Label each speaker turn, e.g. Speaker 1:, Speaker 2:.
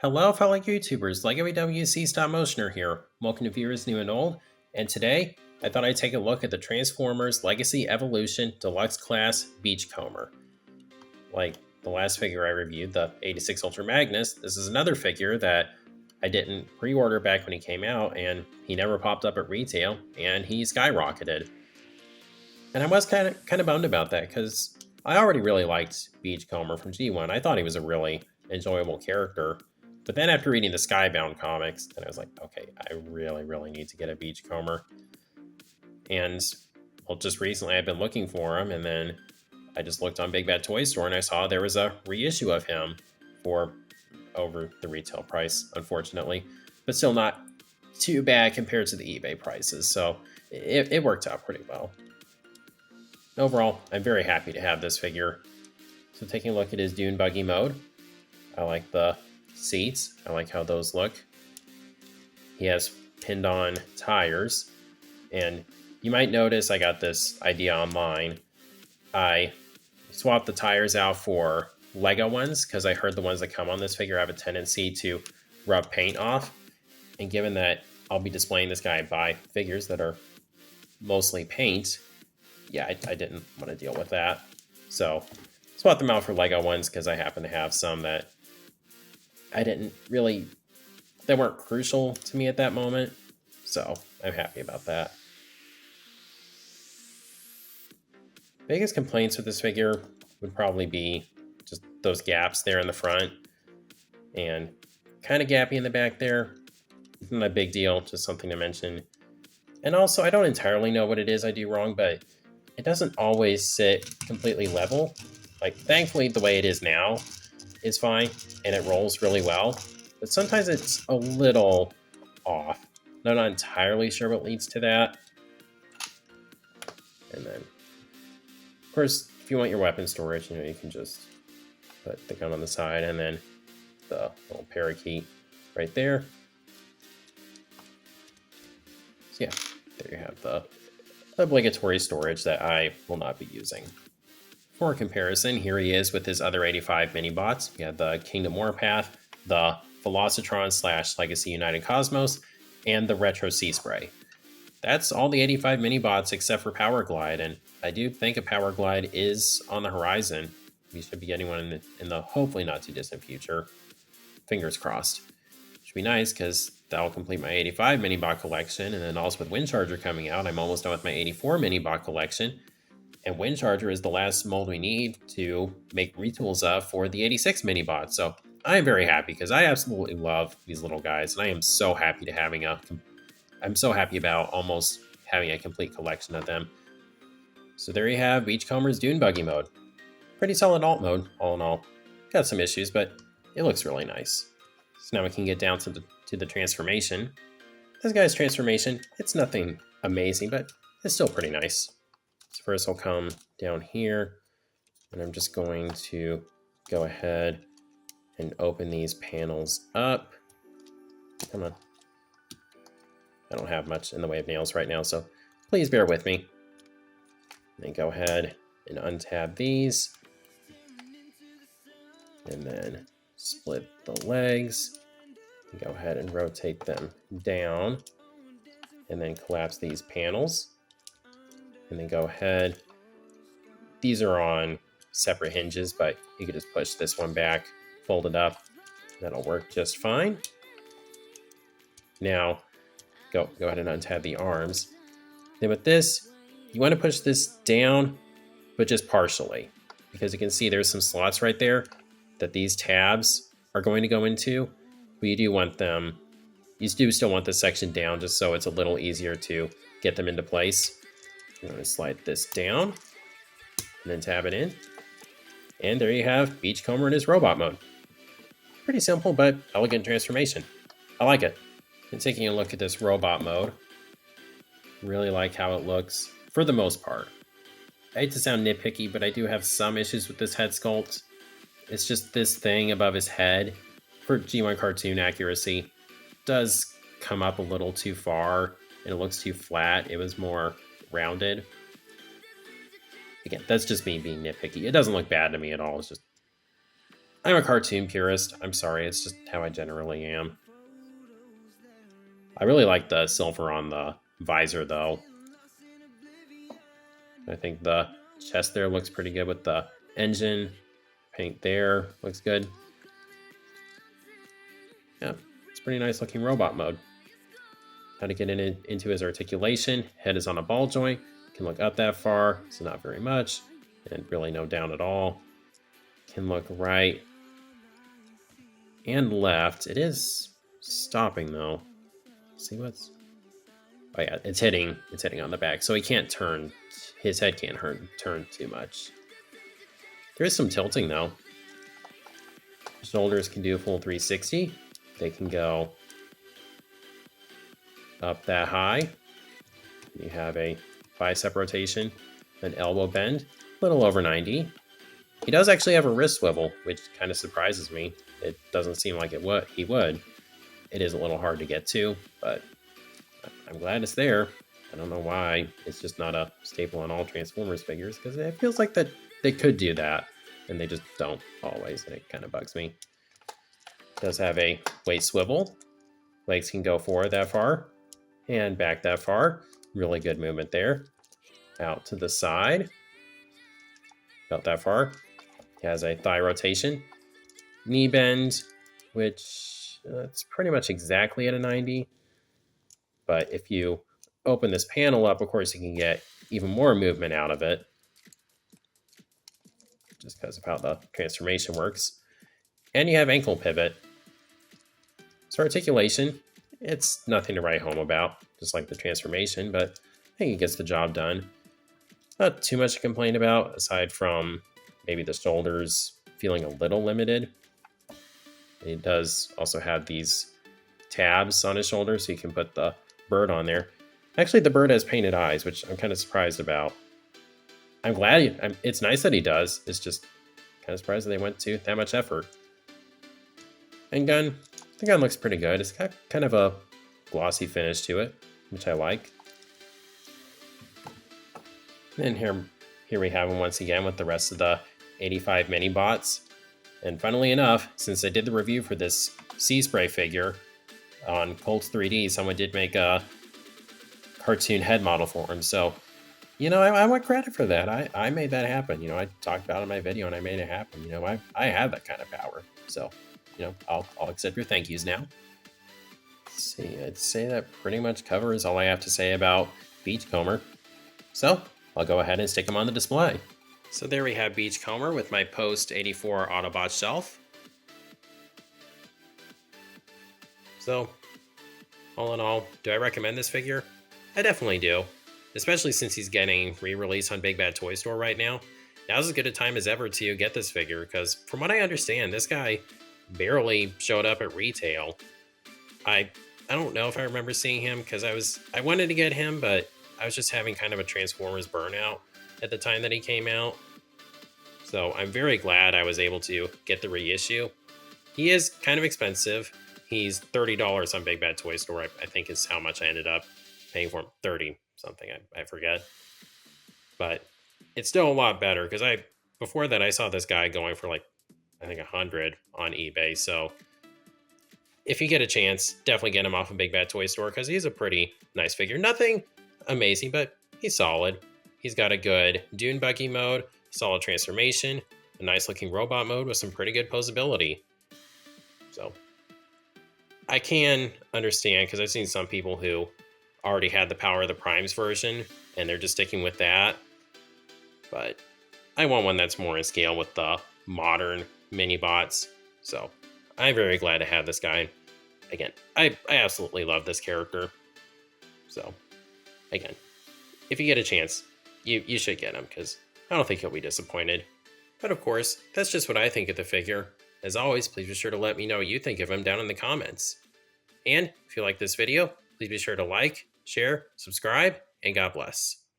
Speaker 1: Hello, fellow YouTubers. Lego EWC Stop Motioner here. Welcome to viewers new and old. And today, I thought I'd take a look at the Transformers Legacy Evolution Deluxe Class Beachcomber. Like the last figure I reviewed, the 86 Ultra Magnus, this is another figure that I didn't pre-order back when he came out, and he never popped up at retail, and he skyrocketed. And I was kind of bummed about that, because I already really liked Beachcomber from G1. I thought he was a really enjoyable character. But then after reading the Skybound comics, then I was like, okay, I really need to get a Beachcomber. And, well, just recently I've been looking for him, and then I just looked on Big Bad Toy Store, and I saw there was a reissue of him for over the retail price, unfortunately. But still not too bad compared to the eBay prices, so it worked out pretty well. Overall, I'm very happy to have this figure. So taking a look at his Dune Buggy mode, I like the seats. I like how those look. He has pinned on tires, and you might notice I got this idea online. I swapped the tires out for Lego ones because I heard the ones that come on this figure have a tendency to rub paint off, and given that I'll be displaying this guy by figures that are mostly paint, yeah, I didn't want to deal with that. So swapped them out for Lego ones because I happen to have some that they weren't crucial to me at that moment, so I'm happy about that. Biggest complaints with this figure would probably be just those gaps there in the front and kind of gappy in the back there. Not a big deal, just something to mention. And also, I don't entirely know what it is I do wrong, but it doesn't always sit completely level. Like, thankfully, the way it is now is fine, and it rolls really well, but sometimes it's a little off. I'm not entirely sure what leads to that. And then, of course, if you want your weapon storage, you can just put the gun on the side, and then the little parakeet right there. So yeah, there you have the obligatory storage that I will not be using. For comparison, here he is with his other 85 mini-bots. We have the Kingdom Warpath, the Velocitron / Legacy United Cosmos, and the Retro Sea Spray. That's all the 85 mini-bots except for Power Glide, and I do think a Power Glide is on the horizon. We should be getting one in the hopefully not too distant future. Fingers crossed. Should be nice because that'll complete my 85 mini-bot collection, and then also with Windcharger coming out, I'm almost done with my 84 mini-bot collection. And Windcharger is the last mold we need to make retools of for the 86 mini-bot. So I am very happy because I absolutely love these little guys, and I am so happy to I'm so happy about almost having a complete collection of them. So there you have Beachcomber's Dune Buggy mode. Pretty solid alt mode, all in all. Got some issues, but it looks really nice. So now we can get down to the transformation. This guy's transformation, it's nothing amazing, but it's still pretty nice. So first I'll come down here, and I'm just going to go ahead and open these panels up. Come on. I don't have much in the way of nails right now, so please bear with me. Then go ahead and untab these. And then split the legs. And go ahead and rotate them down. And then collapse these panels. And then go ahead. These are on separate hinges, but you could just push this one back, fold it up. That'll work just fine. Now, go ahead and untab the arms. Then with this, you want to push this down, but just partially. Because you can see there's some slots right there that these tabs are going to go into. But you do want them, you do still want this section down just so it's a little easier to get them into place. I'm going to slide this down and then tab it in. And there you have Beachcomber in his robot mode. Pretty simple, but elegant transformation. I like it. And taking a look at this robot mode, really like how it looks for the most part. I hate to sound nitpicky, but I do have some issues with this head sculpt. It's just this thing above his head for G1 cartoon accuracy does come up a little too far and it looks too flat. It was more rounded. Again, that's just me being nitpicky. It doesn't look bad to me at all. It's just I'm a cartoon purist. I'm sorry, it's just how I generally am. I really like the silver on the visor, though. I think the chest there looks pretty good with the engine. Paint there looks good. Yeah, it's pretty nice looking robot mode. How to get into his articulation. Head is on a ball joint. Can look up that far, so not very much. And really no down at all. Can look right and left. It is stopping though. See what's... Oh yeah, it's hitting on the back. So he can't turn. His head can't turn too much. There is some tilting though. Shoulders can do a full 360. They can go up that high. You have a bicep rotation, an elbow bend, a little over 90. He does actually have a wrist swivel, which kind of surprises me. It doesn't seem like he would. It is a little hard to get to, but I'm glad it's there. I don't know why it's just not a staple on all Transformers figures, because it feels like that they could do that, and they just don't always, and it kind of bugs me. It does have a waist swivel. Legs can go forward that far and back that far. Really good movement there. Out to the side. About that far. He has a thigh rotation. Knee bend, which it's pretty much exactly at a 90. But if you open this panel up, of course, you can get even more movement out of it. Just because of how the transformation works. And you have ankle pivot. So articulation, it's nothing to write home about, just like the transformation, but I think it gets the job done. Not too much to complain about, aside from maybe the shoulders feeling a little limited. It does also have these tabs on his shoulder, so you can put the bird on there. Actually, the bird has painted eyes, which I'm kind of surprised about. I'm glad it's nice that he does. It's just kind of surprised that they went to that much effort. And gun, the gun looks pretty good. It's got kind of a glossy finish to it, which I like. And here we have him once again with the rest of the 85 mini bots. And funnily enough, since I did the review for this Sea Spray figure on Colts 3D, someone did make a cartoon head model for him. So, you know, I want credit for that. I made that happen. You know, I talked about it in my video and I made it happen. You know, I have that kind of power. So, you know, I'll accept your thank yous now. Let's see, I'd say that pretty much covers all I have to say about Beachcomber. So, I'll go ahead and stick them on the display. So there we have Beachcomber with my post 84 Autobot shelf. So, all in all, do I recommend this figure? I definitely do, especially since he's getting re-released on Big Bad Toy Store right now. Now's as good a time as ever to get this figure, because from what I understand, this guy barely showed up at retail. I don't know if I remember seeing him, because I wanted to get him, but I was just having kind of a Transformers burnout at the time that he came out. So I'm very glad I was able to get the reissue. He is kind of expensive. He's $30 on Big Bad Toy Store, I think is how much I ended up paying for him. 30 something, I forget. But it's still a lot better, because before that I saw this guy going for like, I think 100 on eBay. So if you get a chance, definitely get him off of Big Bad Toy Store, because he's a pretty nice figure. Nothing amazing, but he's solid. He's got a good Dune Buggy mode, solid transformation, a nice looking robot mode with some pretty good posability. So I can understand, because I've seen some people who already had the Power of the Primes version and they're just sticking with that. But I want one that's more in scale with the modern mini bots. So I'm very glad to have this guy. Again, I absolutely love this character. So again, if you get a chance, you should get him, because I don't think you'll be disappointed. But of course, that's just what I think of the figure. As always, please be sure to let me know what you think of him down in the comments. And if you like this video, please be sure to like, share, subscribe, and God bless.